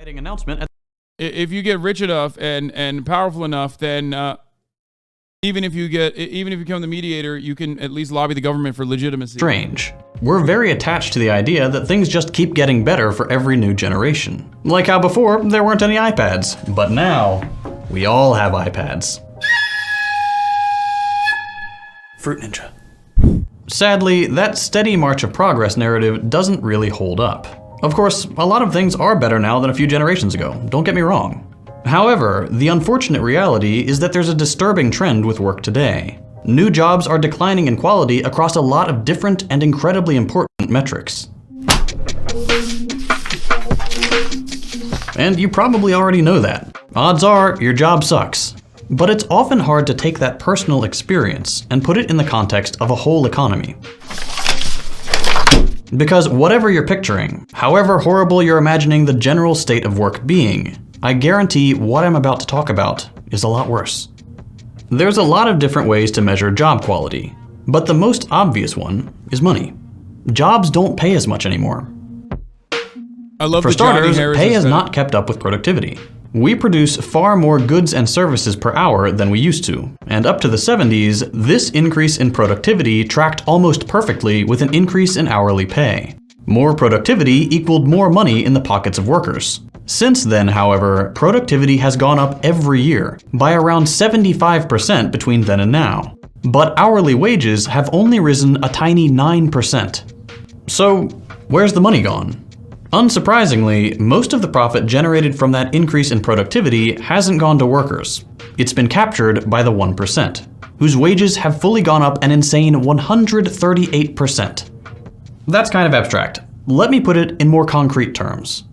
announcement. If you get rich enough and powerful enough, then even if you become the mediator, you can at least lobby the government for legitimacy. Strange. We're very attached to the idea that things just keep getting better for every new generation. Like how before there weren't any iPads, but now we all have iPads. Fruit Ninja. Sadly, that steady march of progress narrative doesn't really hold up. Of course, a lot of things are better now than a few generations ago, don't get me wrong. However, the unfortunate reality is that there's a disturbing trend with work today. New jobs are declining in quality across a lot of different and incredibly important metrics. And you probably already know that. Odds are, your job sucks. But it's often hard to take that personal experience and put it in the context of a whole economy. Because whatever you're picturing, however horrible you're imagining the general state of work being, I guarantee what I'm about to talk about is a lot worse. There's a lot of different ways to measure job quality, but the most obvious one is money. Jobs don't pay as much anymore. For starters, pay has not kept up with productivity. We produce far more goods and services per hour than we used to, and up to the 70s, this increase in productivity tracked almost perfectly with an increase in hourly pay. More productivity equaled more money in the pockets of workers. Since then, however, productivity has gone up every year, by around 75% between then and now. But hourly wages have only risen a tiny 9%. So, where's the money gone? Unsurprisingly, most of the profit generated from that increase in productivity hasn't gone to workers. It's been captured by the 1%, whose wages have fully gone up an insane 138%. That's kind of abstract. Let me put it in more concrete terms.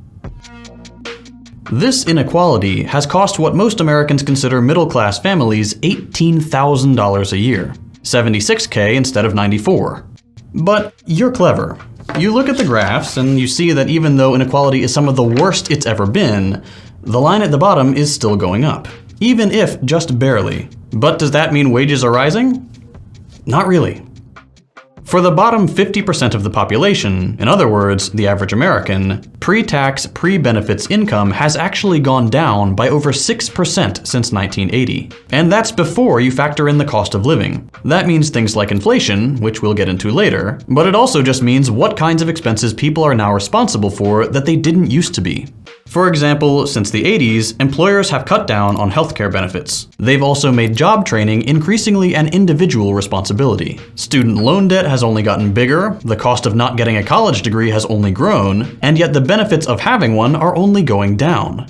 This inequality has cost what most Americans consider middle-class families $18,000 a year, $76K instead of $94. But you're clever. You look at the graphs and you see that even though inequality is some of the worst it's ever been, the line at the bottom is still going up, even if just barely. But does that mean wages are rising? Not really. For the bottom 50% of the population, in other words, the average American, pre-tax, pre-benefits income has actually gone down by over 6% since 1980. And that's before you factor in the cost of living. That means things like inflation, which we'll get into later, but it also just means what kinds of expenses people are now responsible for that they didn't used to be. For example, since the 80s, employers have cut down on healthcare benefits. They've also made job training increasingly an individual responsibility. Student loan debt has only gotten bigger, the cost of not getting a college degree has only grown, and yet the benefits of having one are only going down.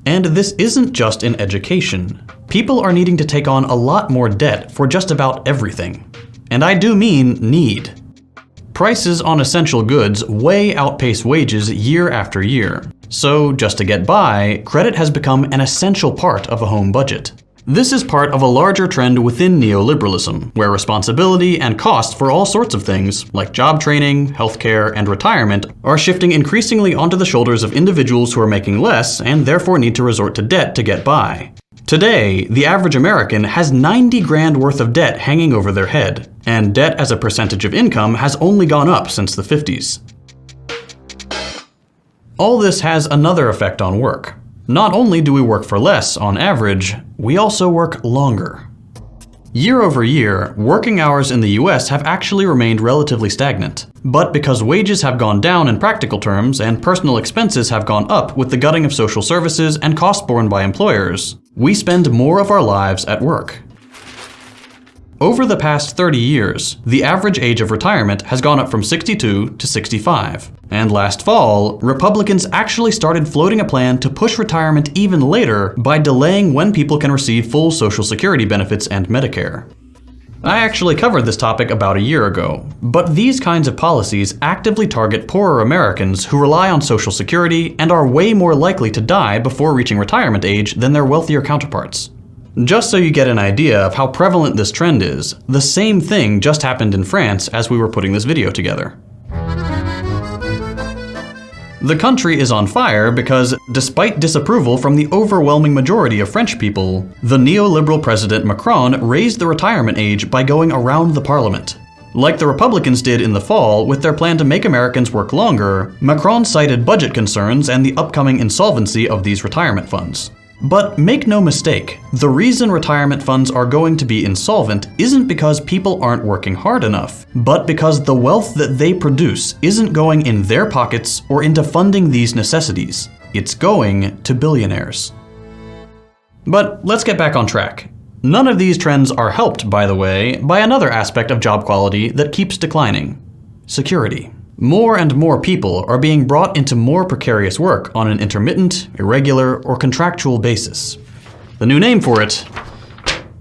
And this isn't just in education. People are needing to take on a lot more debt for just about everything. And I do mean need. Prices on essential goods way outpace wages year after year. So, just to get by, credit has become an essential part of a home budget. This is part of a larger trend within neoliberalism, where responsibility and cost for all sorts of things, like job training, healthcare, and retirement, are shifting increasingly onto the shoulders of individuals who are making less and therefore need to resort to debt to get by. Today, the average American has 90 grand worth of debt hanging over their head, and debt as a percentage of income has only gone up since the 50s. All this has another effect on work. Not only do we work for less on average, we also work longer. Year over year, working hours in the US have actually remained relatively stagnant. But because wages have gone down in practical terms and personal expenses have gone up with the gutting of social services and costs borne by employers, we spend more of our lives at work. Over the past 30 years, the average age of retirement has gone up from 62 to 65. And last fall, Republicans actually started floating a plan to push retirement even later by delaying when people can receive full Social Security benefits and Medicare. I actually covered this topic about a year ago, but these kinds of policies actively target poorer Americans who rely on Social Security and are way more likely to die before reaching retirement age than their wealthier counterparts. Just so you get an idea of how prevalent this trend is, the same thing just happened in France as we were putting this video together. The country is on fire because, despite disapproval from the overwhelming majority of French people, the neoliberal President Macron raised the retirement age by going around the parliament. Like the Republicans did in the fall with their plan to make Americans work longer, Macron cited budget concerns and the upcoming insolvency of these retirement funds. But make no mistake, the reason retirement funds are going to be insolvent isn't because people aren't working hard enough, but because the wealth that they produce isn't going in their pockets or into funding these necessities. It's going to billionaires. But let's get back on track. None of these trends are helped, by the way, by another aspect of job quality that keeps declining: security. More and more people are being brought into more precarious work on an intermittent, irregular, or contractual basis. The new name for it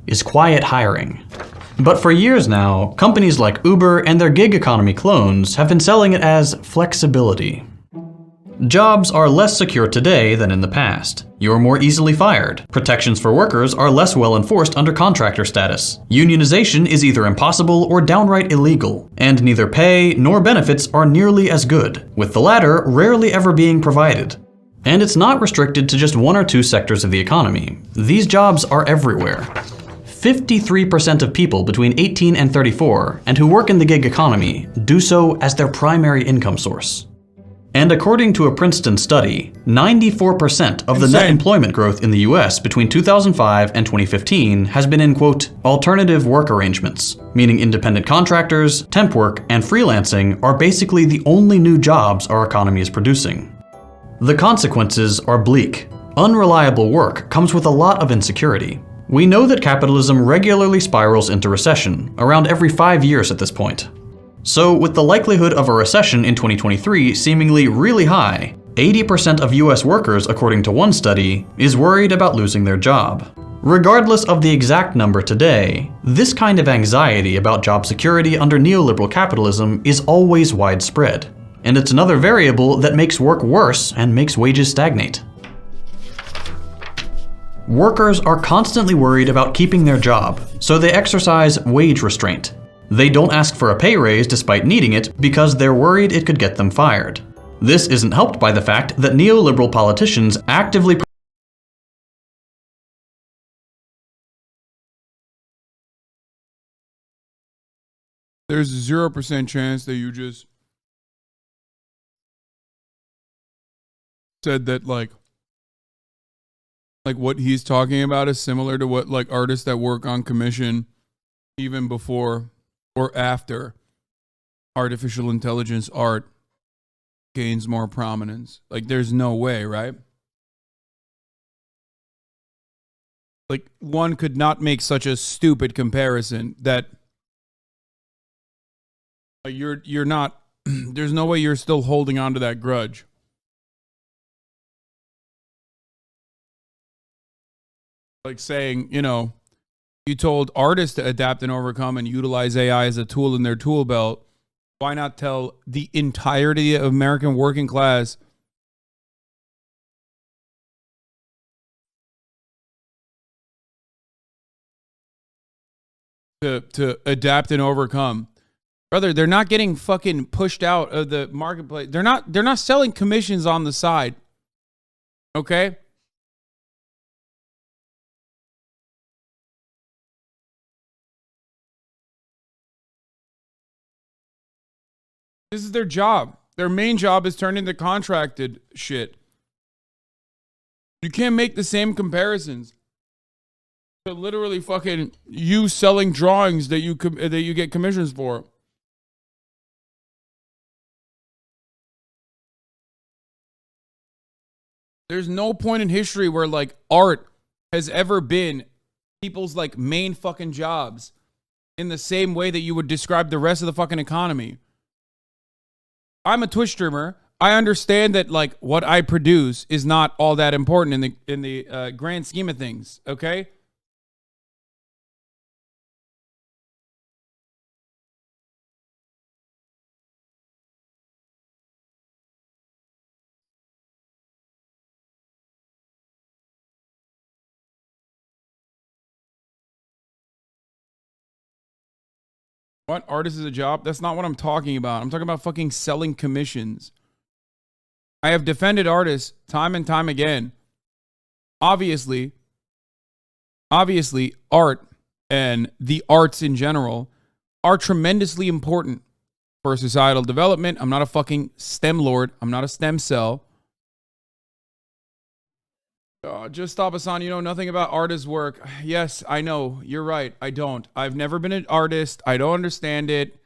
is quiet hiring. But for years now, companies like Uber and their gig economy clones have been selling it as flexibility. Jobs are less secure today than in the past. You're more easily fired. Protections for workers are less well enforced under contractor status. Unionization is either impossible or downright illegal. And neither pay nor benefits are nearly as good, with the latter rarely ever being provided. And it's not restricted to just one or two sectors of the economy. These jobs are everywhere. 53% of people between 18 and 34 and who work in the gig economy do so as their primary income source. And according to a Princeton study, 94% of the net employment growth in the US between 2005 and 2015 has been in, quote, alternative work arrangements, meaning independent contractors, temp work, and freelancing are basically the only new jobs our economy is producing. The consequences are bleak. Unreliable work comes with a lot of insecurity. We know that capitalism regularly spirals into recession, around every 5 years at this point. So, with the likelihood of a recession in 2023 seemingly really high, 80% of US workers, according to one study, is worried about losing their job. Regardless of the exact number today, this kind of anxiety about job security under neoliberal capitalism is always widespread. And it's another variable that makes work worse and makes wages stagnate. Workers are constantly worried about keeping their job, so they exercise wage restraint. They don't ask for a pay raise despite needing it because they're worried it could get them fired. This isn't helped by the fact that neoliberal politicians actively There's a 0% chance that you just said that like what he's talking about is similar to what like artists that work on commission even before or after artificial intelligence art gains more prominence. Like there's no way, right? Like one could not make such a stupid comparison that you're not there's no way you're still holding on to that grudge. Like saying, you know, you told artists to adapt and overcome and utilize AI as a tool in their tool belt. Why not tell the entirety of American working class to adapt and overcome? Brother, they're not getting fucking pushed out of the marketplace. They're not selling commissions on the side. Okay? This is their job. Their main job is turning into contracted shit. You can't make the same comparisons to literally fucking you selling drawings that you get commissions for. There's no point in history where like art has ever been people's like main fucking jobs in the same way that you would describe the rest of the fucking economy. I'm a Twitch streamer. I understand that like what I produce is not all that important in the grand scheme of things. Okay. What? Artist is a job? That's not what I'm talking about. I'm talking about fucking selling commissions. I have defended artists time and time again. Obviously, art and the arts in general are tremendously important for societal development. I'm not a fucking STEM lord. I'm not a stem cell. Just stop, Hasan. You know nothing about artist work. Yes, I know. You're right. I don't. I've never been an artist. I don't understand it.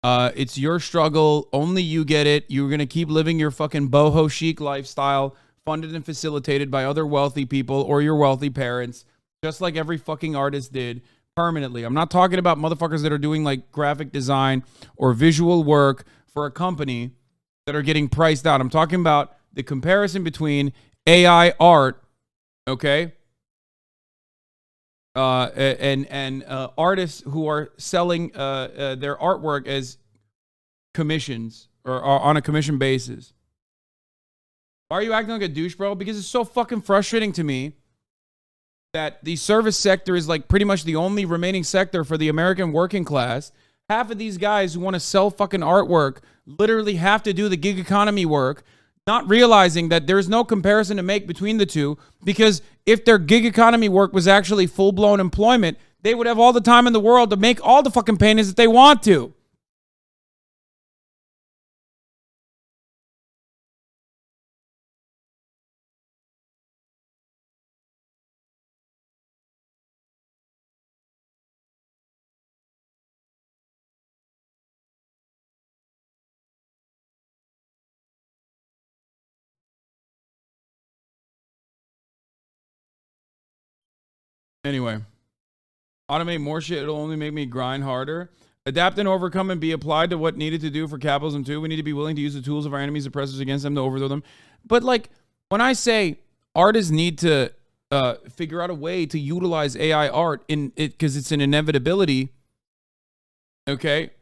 It's your struggle. Only you get it. You're going to keep living your fucking boho chic lifestyle, funded and facilitated by other wealthy people or your wealthy parents, just like every fucking artist did permanently. I'm not talking about motherfuckers that are doing like graphic design or visual work for a company that are getting priced out. I'm talking about the comparison between AI art, okay, and artists who are selling their artwork as commissions or on a commission basis. Why are you acting like a douche, bro? Because it's so fucking frustrating to me that the service sector is like pretty much the only remaining sector for the American working class. Half of these guys who want to sell fucking artwork literally have to do the gig economy work, not realizing that there's no comparison to make between the two, because if their gig economy work was actually full-blown employment, they would have all the time in the world to make all the fucking paintings that they want to. Anyway, automate more shit. It'll only make me grind harder. Adapt and overcome and be applied to what needed to do for capitalism too. We need to be willing to use the tools of our enemies, oppressors against them to overthrow them. But like when I say artists need to figure out a way to utilize AI art in it because it's an inevitability, okay,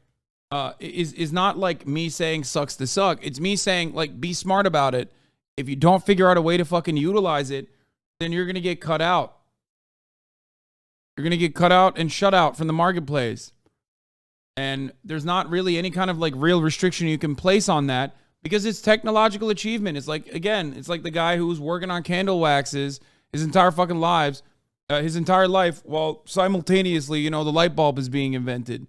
is not like me saying sucks to suck. It's me saying like be smart about it. If you don't figure out a way to fucking utilize it, then you're gonna get cut out. You're going to get cut out and shut out from the marketplace. And there's not really any kind of like real restriction you can place on that because it's technological achievement. It's like, again, it's like the guy who's working on candle waxes his entire fucking his entire life while simultaneously, you know, the light bulb is being invented.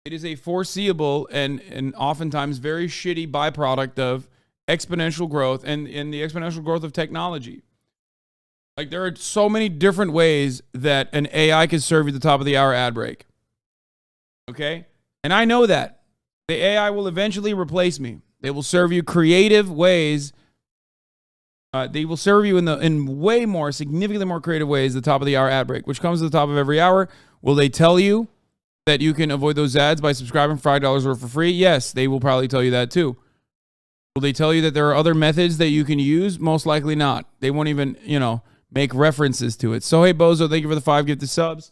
It is a foreseeable and oftentimes very shitty byproduct of exponential growth and the exponential growth of technology. Like, there are so many different ways that an AI can serve you at the top of the hour ad break. Okay? And I know that. The AI will eventually replace me. They will serve you creative ways. They will serve you in way more, significantly more creative ways at the top of the hour ad break, which comes to the top of every hour. Will they tell you that you can avoid those ads by subscribing for $5 or for free? Yes, they will probably tell you that too. Will they tell you that there are other methods that you can use? Most likely not. They won't even, make references to it. So, hey, Bozo, thank you for the 5 gifted subs.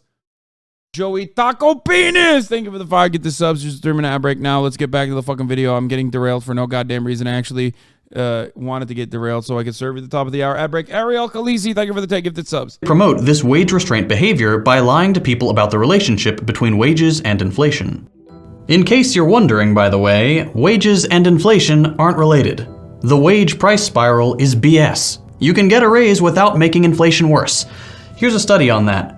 Joey Taco Penis, thank you for the 5 gifted subs. Just 3-minute ad break now. Let's get back to the fucking video. I'm getting derailed for no goddamn reason. I actually wanted to get derailed so I could serve you at the top of the hour ad break. Ariel Khaleesi, thank you for the 10 gifted subs. Promote this wage restraint behavior by lying to people about the relationship between wages and inflation. In case you're wondering, by the way, wages and inflation aren't related. The wage price spiral is BS. You can get a raise without making inflation worse. Here's a study on that.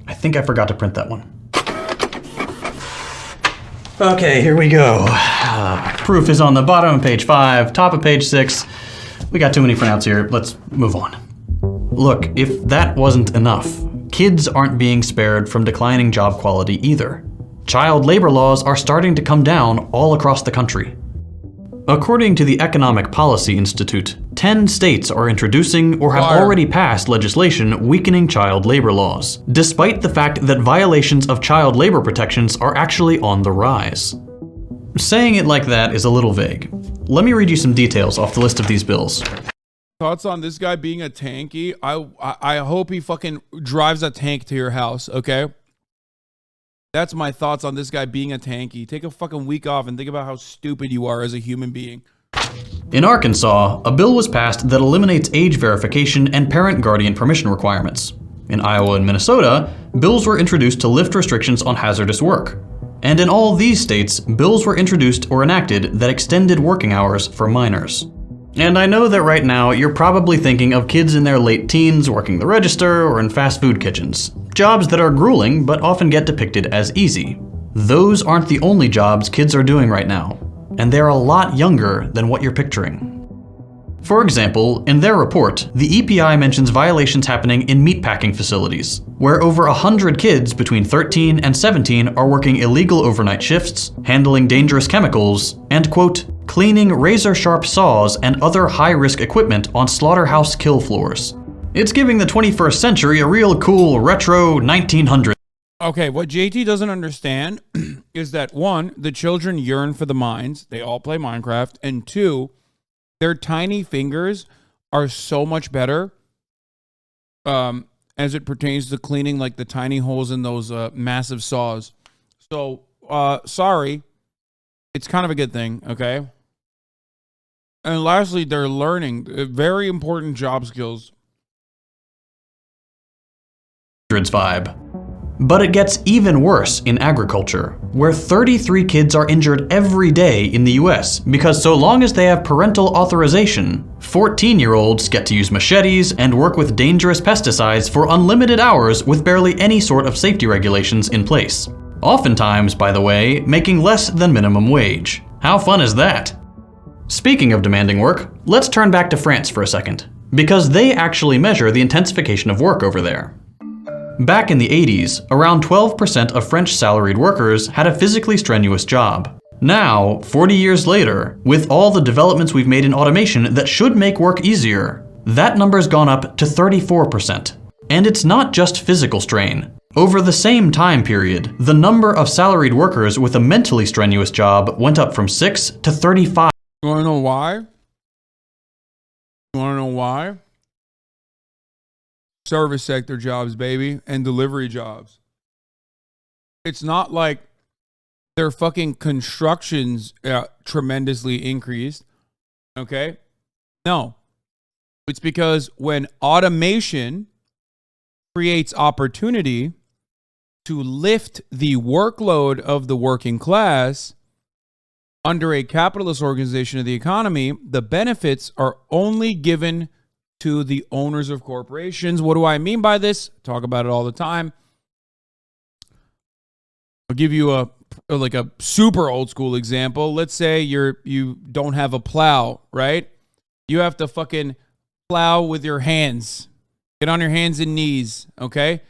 I think I forgot to print that one. Okay, here we go. Proof is on the bottom of page 5, top of page 6. We got too many printouts here. Let's move on. Look, if that wasn't enough, kids aren't being spared from declining job quality either. Child labor laws are starting to come down all across the country. According to the Economic Policy Institute, 10 states are introducing or have already passed legislation weakening child labor laws, despite the fact that violations of child labor protections are actually on the rise. Saying it like that is a little vague. Let me read you some details off the list of these bills. Thoughts on this guy being a tanky? I hope he fucking drives a tank to your house, okay? That's my thoughts on this guy being a tanky. Take a fucking week off and think about how stupid you are as a human being. In Arkansas, a bill was passed that eliminates age verification and parent-guardian permission requirements. In Iowa and Minnesota, bills were introduced to lift restrictions on hazardous work. And in all these states, bills were introduced or enacted that extended working hours for minors. And I know that right now you're probably thinking of kids in their late teens working the register or in fast food kitchens. Jobs that are grueling but often get depicted as easy. Those aren't the only jobs kids are doing right now, and they're a lot younger than what you're picturing. For example, in their report, the EPI mentions violations happening in meatpacking facilities, where over 100 kids between 13 and 17 are working illegal overnight shifts, handling dangerous chemicals, and, quote, cleaning razor-sharp saws and other high-risk equipment on slaughterhouse kill floors. It's giving the 21st century a real cool retro 1900s. Okay, what JT doesn't understand is that, one, the children yearn for the mines. They all play Minecraft. And two, their tiny fingers are so much better as it pertains to cleaning like the tiny holes in those massive saws. So, sorry. It's kind of a good thing, okay? And lastly, they're learning very important job skills. Vibe. But it gets even worse in agriculture, where 33 kids are injured every day in the US because so long as they have parental authorization, 14-year-olds get to use machetes and work with dangerous pesticides for unlimited hours with barely any sort of safety regulations in place. Oftentimes, by the way, making less than minimum wage. How fun is that? Speaking of demanding work, let's turn back to France for a second, because they actually measure the intensification of work over there. Back in the 80s, around 12% of French salaried workers had a physically strenuous job. Now, 40 years later, with all the developments we've made in automation that should make work easier, that number's gone up to 34%. And it's not just physical strain. Over the same time period, the number of salaried workers with a mentally strenuous job went up from 6 to 35. You want to know why? You want to know why? Service sector jobs, baby, and delivery jobs. It's not like their fucking constructions tremendously increased, okay? No. It's because when automation creates opportunity to lift the workload of the working class under a capitalist organization of the economy, the benefits are only given to the owners of corporations. What do I mean by this? Talk about it all the time. I'll give you a super old school example. Let's say you don't have a plow, right? You have to fucking plow with your hands. Get on your hands and knees, okay?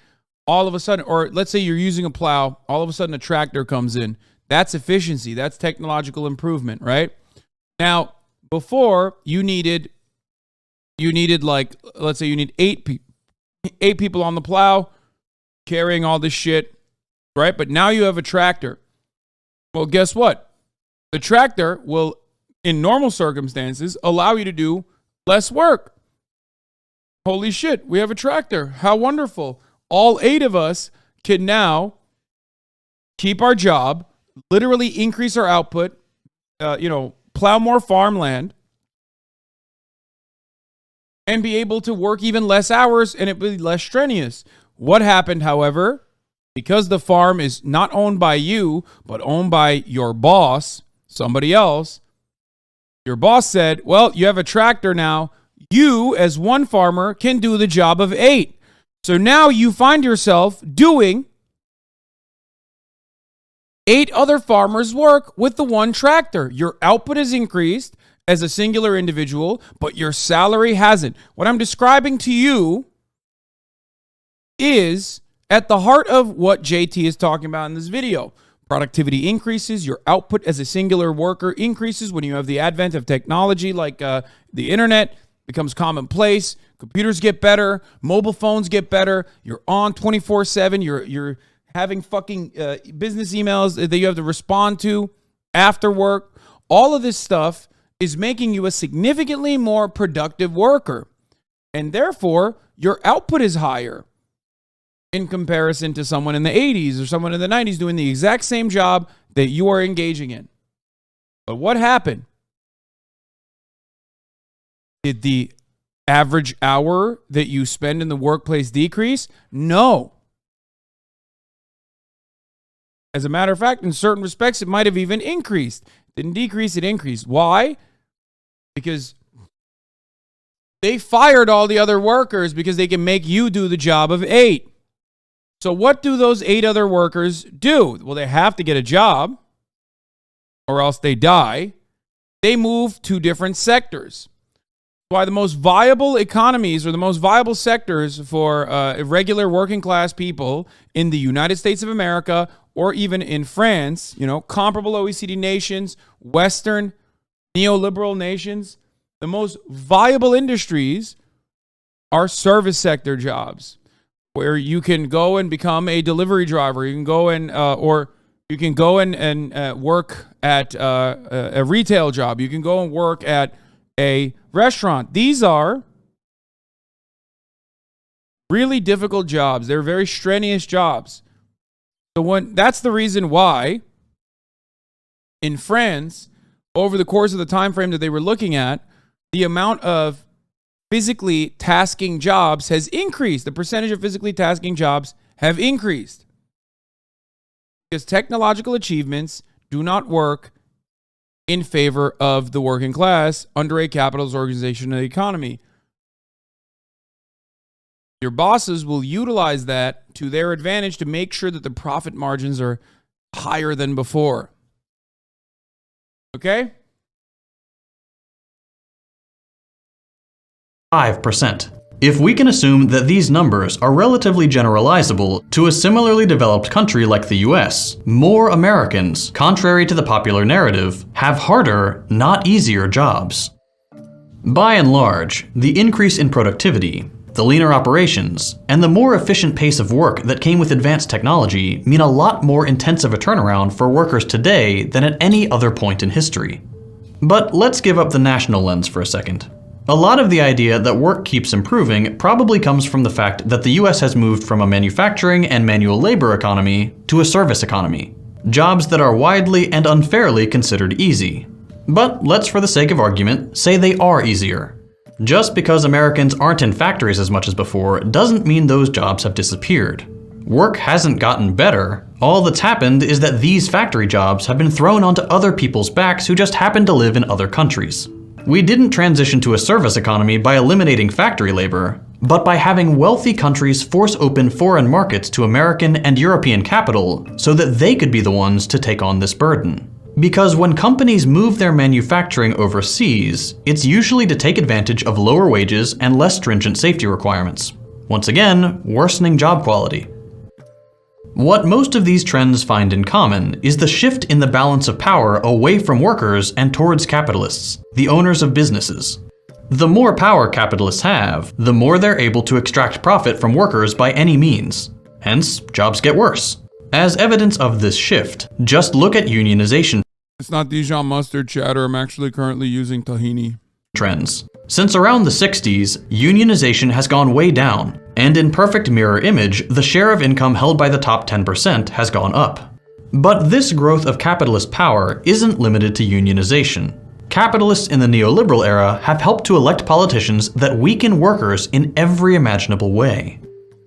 All of a sudden, or let's say you're using a plow, all of a sudden a tractor comes in. That's efficiency. That's technological improvement, right? Now, before you needed like, let's say you need eight people on the plow carrying all this shit, right? But now you have a tractor. Well, guess what? The tractor will, in normal circumstances, allow you to do less work. Holy shit, we have a tractor. How wonderful. All 8 of us can now keep our job, literally increase our output, plow more farmland, and be able to work even less hours, and it will be less strenuous. What happened, however, because the farm is not owned by you, but owned by your boss, somebody else, your boss said, well, you have a tractor now. You, as one farmer, can do the job of 8. So now you find yourself doing 8 other farmers' work with the one tractor. Your output has increased as a singular individual, but your salary hasn't. What I'm describing to you is at the heart of what JT is talking about in this video. Productivity increases, your output as a singular worker increases when you have the advent of technology like the internet becomes commonplace, computers get better, mobile phones get better, you're on 24/7, you're having fucking business emails that you have to respond to after work. All of this stuff is making you a significantly more productive worker. And therefore, your output is higher in comparison to someone in the 80s or someone in the 90s doing the exact same job that you are engaging in. But what happened? Did the average hour that you spend in the workplace decrease? No. As a matter of fact, in certain respects, it might have even increased. It didn't decrease, it increased. Why? Because They fired all the other workers because they can make you do the job of 8. So what do those 8 other workers do? Well, they have to get a job or else they die. They move to different sectors. Why the most viable economies or the most viable sectors for regular working class people in the United States of America or even in France, comparable OECD nations, Western neoliberal nations, the most viable industries are service sector jobs where you can go and become a delivery driver. You can go and work at a retail job. You can go and work at a restaurant. These are really difficult jobs. They're very strenuous jobs. So that's the reason why in France, over the course of the time frame that they were looking at, the amount of physically tasking jobs has increased. The percentage of physically tasking jobs have increased. Because technological achievements do not work in favor of the working class under a capitalist organization of the economy. Your bosses will utilize that to their advantage to make sure that the profit margins are higher than before. Okay? 5%. If we can assume that these numbers are relatively generalizable to a similarly developed country like the US, more Americans, contrary to the popular narrative, have harder, not easier jobs. By and large, the increase in productivity, the leaner operations, and the more efficient pace of work that came with advanced technology mean a lot more intensive a turnaround for workers today than at any other point in history. But let's give up the national lens for a second. A lot of the idea that work keeps improving probably comes from the fact that the US has moved from a manufacturing and manual labor economy to a service economy, jobs that are widely and unfairly considered easy. But let's, for the sake of argument, say they are easier. Just because Americans aren't in factories as much as before doesn't mean those jobs have disappeared. Work hasn't gotten better. All that's happened is that these factory jobs have been thrown onto other people's backs who just happen to live in other countries. We didn't transition to a service economy by eliminating factory labor, but by having wealthy countries force open foreign markets to American and European capital so that they could be the ones to take on this burden. Because when companies move their manufacturing overseas, it's usually to take advantage of lower wages and less stringent safety requirements. Once again, worsening job quality. What most of these trends find in common is the shift in the balance of power away from workers and towards capitalists, the owners of businesses. The more power capitalists have, the more they're able to extract profit from workers by any means. Hence, jobs get worse. As evidence of this shift, just look at unionization It's not Dijon mustard chatter. I'm actually currently using tahini. Trends. Since around the 60s, unionization has gone way down, and in perfect mirror image, the share of income held by the top 10% has gone up. But this growth of capitalist power isn't limited to unionization. Capitalists in the neoliberal era have helped to elect politicians that weaken workers in every imaginable way.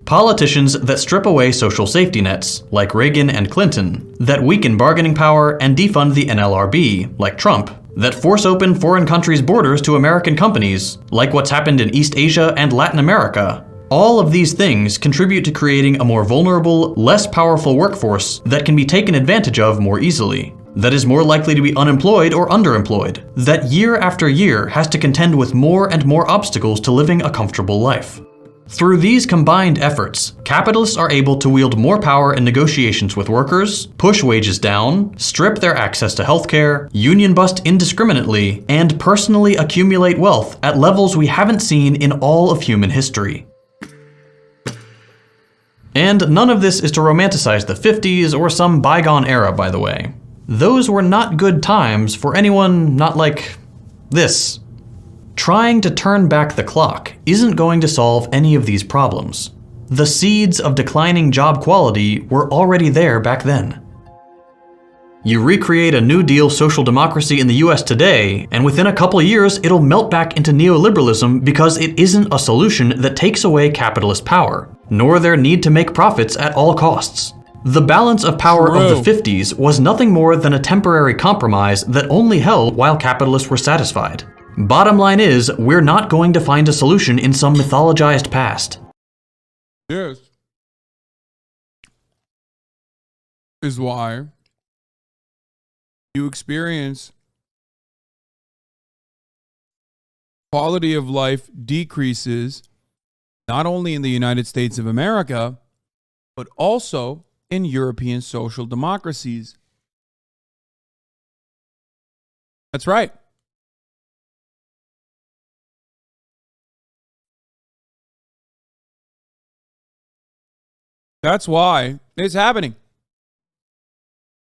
Politicians that strip away social safety nets, like Reagan and Clinton, that weaken bargaining power and defund the NLRB, like Trump, that force open foreign countries' borders to American companies, like what's happened in East Asia and Latin America. All of these things contribute to creating a more vulnerable, less powerful workforce that can be taken advantage of more easily, that is more likely to be unemployed or underemployed, that year after year has to contend with more and more obstacles to living a comfortable life. Through these combined efforts, capitalists are able to wield more power in negotiations with workers, push wages down, strip their access to healthcare, union bust indiscriminately, and personally accumulate wealth at levels we haven't seen in all of human history. And none of this is to romanticize the 50s or some bygone era, by the way. Those were not good times for anyone not like this. Trying to turn back the clock isn't going to solve any of these problems. The seeds of declining job quality were already there back then. You recreate a New Deal social democracy in the US today, and within a couple years it'll melt back into neoliberalism because it isn't a solution that takes away capitalist power, nor their need to make profits at all costs. The balance of power of the 50s was nothing more than a temporary compromise that only held while capitalists were satisfied. Bottom line is, we're not going to find a solution in some mythologized past. This is why you experience quality of life decreases not only in the United States of America, but also in European social democracies. That's right. That's why it's happening.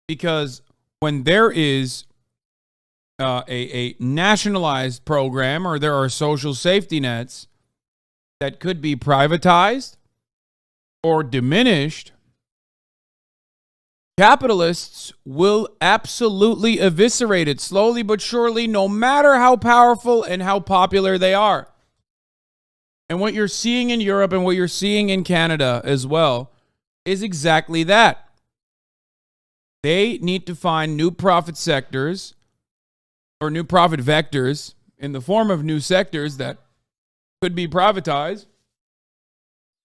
Because when there is a nationalized program, or there are social safety nets that could be privatized or diminished, capitalists will absolutely eviscerate it slowly but surely, no matter how powerful and how popular they are. And what you're seeing in Europe and what you're seeing in Canada as well is exactly that. They need to find new profit sectors, or new profit vectors, in the form of new sectors that could be privatized.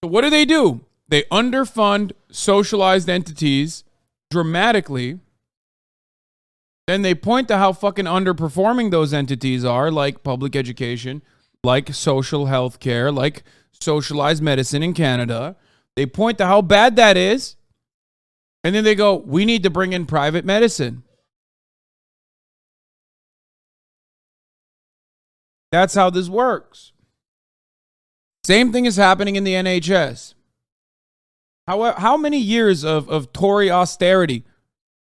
So what do? They underfund socialized entities dramatically. Then they point to how fucking underperforming those entities are, like public education, like social health care, like socialized medicine in Canada. They point to how bad that is. And then they go, we need to bring in private medicine. That's how this works. Same thing is happening in the NHS. How many years of Tory austerity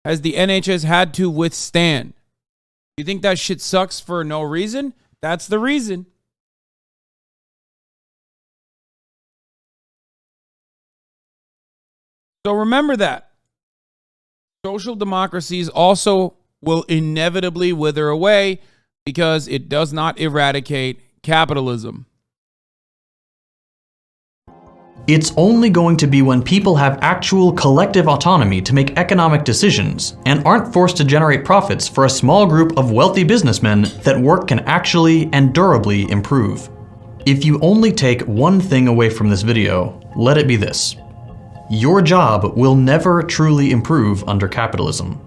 has the NHS had to withstand? You think that shit sucks for no reason? That's the reason. So remember that. Social democracies also will inevitably wither away because it does not eradicate capitalism. It's only going to be when people have actual collective autonomy to make economic decisions and aren't forced to generate profits for a small group of wealthy businessmen that work can actually and durably improve. If you only take one thing away from this video, let it be this. Your job will never truly improve under capitalism.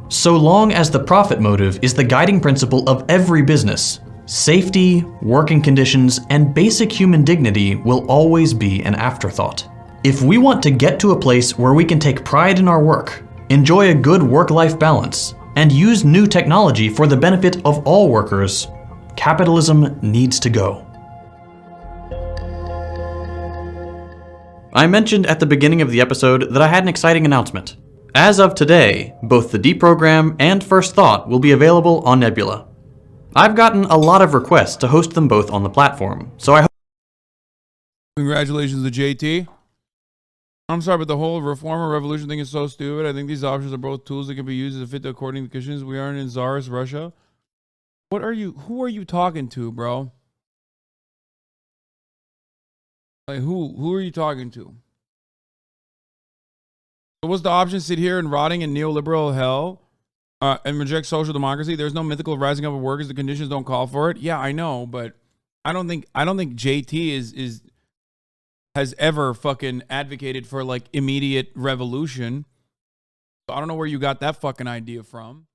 So long as the profit motive is the guiding principle of every business, safety, working conditions, and basic human dignity will always be an afterthought. If we want to get to a place where we can take pride in our work, enjoy a good work-life balance, and use new technology for the benefit of all workers, capitalism needs to go. I mentioned at the beginning of the episode that I had an exciting announcement. As of today, both the Deprogram and First Thought will be available on Nebula. I've gotten a lot of requests to host them both on the platform, so I hope. Congratulations to JT. I'm sorry, but the whole reform or revolution thing is so stupid. I think these options are both tools that can be used to fit according to the conditions we are in Tsarist Russia. Who are you talking to, bro? Like, who are you talking to? So what's the option? Sit here and rotting in neoliberal hell and reject social democracy? There's no mythical rising up of workers. The conditions don't call for it. Yeah, I know, but I don't think JT has ever fucking advocated for like immediate revolution. So I don't know where you got that fucking idea from.